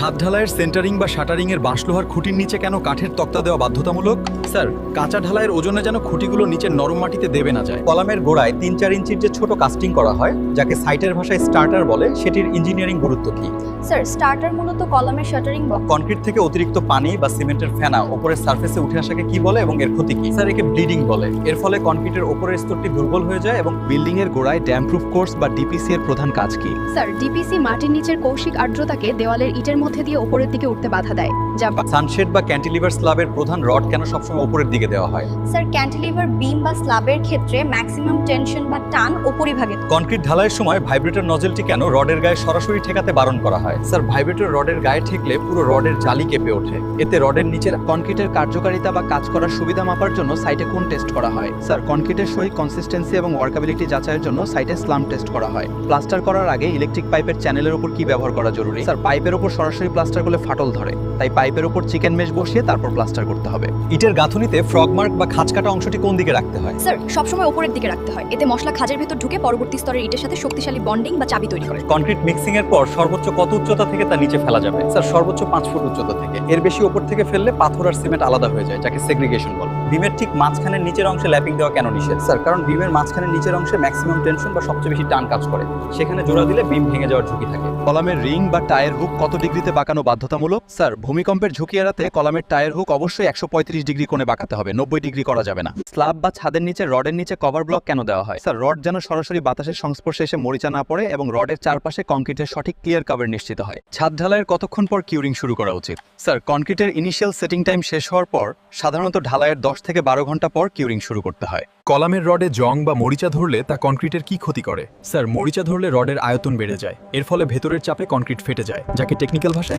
ছাদ ঢালাইয়ের সেন্টারিং বা শাটারিং এর বাঁশ লোহার খুঁটির নিচে কেন কাঠের তক্তা দেওয়া বাধ্যতামূলক? স্যার, কাঁচা ঢালাইয়ের ওজনে যেন খুঁটিগুলো নিচের নরম মাটিতে দেবে না যায়। কলামের গোড়ায় ৩-৪ ইঞ্চির যে ছোট কাস্টিং করা হয়, যাকে সাইটের ভাষায় স্টার্টার বলে, সেটির ইঞ্জিনিয়ারিং গুরুত্ব কি? স্যার, স্টার্টার মূলত কলামের শাটারিং বক্স। কনক্রিট থেকে অতিরিক্ত পানি বা সিমেন্টের ফেনা উপরের সারফেসে উঠে আসাকে কি বলে এবং এর ক্ষতি কি? স্যার, একে ব্লিডিং বলে। এর ফলে কনক্রিটের উপরের স্তরটি দুর্বল হয়ে যায় এবং বিল্ডিং এর গোড়ায় ড্যাম প্রুফ কোর্স বা ডিপিসি এর প্রধান কাজ কি? স্যার, ডিপিসি মাটির নিচের কৌশিক আর্দ্রতাকে দেওয়ালের ইটের মধ্যে দিয়ে উপরের দিকে উঠতে বাধা দেয়, যা সানশেড বা ক্যান্টিলিভার স্ল্যাবের প্রধান রড কেন সবসময় উপরের দিকে দেওয়া হয়? স্যার, ক্যান্টিলিভার বিম বা স্ল্যাবের ক্ষেত্রে ম্যাক্সিমাম টেনশন বা টান উপরিভাগে। কনক্রিট ঢালাইয়ের সময় ভাইব্রেটর নজলটি কেন রডের গায়ে সরাসরি ঠেকাতে বারণ করা হয়? স্যার, ভাইব্রেটর রডের গায়ে ঠেকলে পুরো রডের জালি কেঁপে ওঠে। এতে রডের নিচের কনক্রিটের কার্যকারিতা বা কাজ করার সুবিধা মাপার জন্য সাইটে কোন টেস্ট করা হয়? স্যার, কনক্রিটের সহি কনসিস্টেন্সি এবং ওয়ার্কাবিলিটি যাচাইয়ের জন্য সাইটে স্লাম টেস্ট করা হয়। প্লাস্টার করার আগে ইলেকট্রিক পাইপের চ্যানেলের উপর কি ব্যবহার করা জরুরি? স্যার, পাইপের উপর সরাসরি প্লাস্টার করলে ফাটল ধরে, তাই পাইপের উপর চিকেন মেশ বসিয়ে তারপর প্লাস্টার করতে হবে। ইটের গাঁথুনিতে ফ্রগ মার্ক বা খাঁজ কাটা অংশটি কোন দিকে রাখতে হয়? স্যার, সবসময় উপরের দিকে রাখতে হয়। এতে মশলা খাঁজের ভেতর ঢুকে পরবর্তী স্তরের ইটের সাথে শক্তিশালী বন্ডিং বা চাবি তৈরি করে। কনক্রিট মিক্সিং এর পর সর্বোচ্চ কত উচ্চতা থেকে তা নিচে ফেলা যাবে? স্যার, সর্বোচ্চ 5 ফুট উচ্চতা থেকে। এর বেশি উপর থেকে ফেললে পাথর আর সিমেন্ট আলাদা হয়ে যায়, যাকে সেগ্রিগেশন বলে। বিমের ঠিক মাঝখানের নিচের অংশে ল্যাপিং দেওয়া কেন নিষেধ? স্যার, কারণ বিমের মাঝখানের নিচের অংশে ম্যাক্সিমাম টেনশন বা সবচেয়ে বেশি টান কাজ করে। সেখানে জোড়া দিলে বিম ভেঙে যাওয়ার ঝুঁকি থাকে। কলামের রিং বা টায়ার হুক কত ডিগ্রিতে বাঁকানো বাধ্যতামূলক? স্যার, ভূমিকম্পের ঝুঁকি এড়াতে কলামের টায়ার হুক অবশ্যই 135 ডিগ্রি কোণে বাঁকাতে হবে, 90 ডিগ্রি করা যাবে না। স্ল্যাব বা ছাদের নিচে রডের নিচে কভার ব্লক কেন দেওয়া হয়? স্যার, রড যেন সরাসরি বাতাসের সংস্পর্শে এসে মরিচা না পড়ে এবং রডের চারপাশে কংক্রিটের সঠিক ক্লিয়ার কভার নিশ্চিত হয়। ছাদ ঢালাইয়ের কতক্ষণ পর কিউরিং শুরু করা উচিত? স্যার, কনক্রিটের ইনিশিয়াল সেটিং টাইম শেষ হওয়ার পর সাধারণত ঢালাইয়ের 10 থেকে 12 ঘন্টা পর কিউরিং শুরু করতে হয়। কলামের রডে জং বা মরিচা ধরলে তা কনক্রিটের কি ক্ষতি করে? স্যার, মরিচা ধরলে রডের আয়তন বেড়ে যায়। এর ফলে ভেতরের চাপে কনক্রিট ফেটে যায়, যাকে টেকনিক্যাল ভাষায়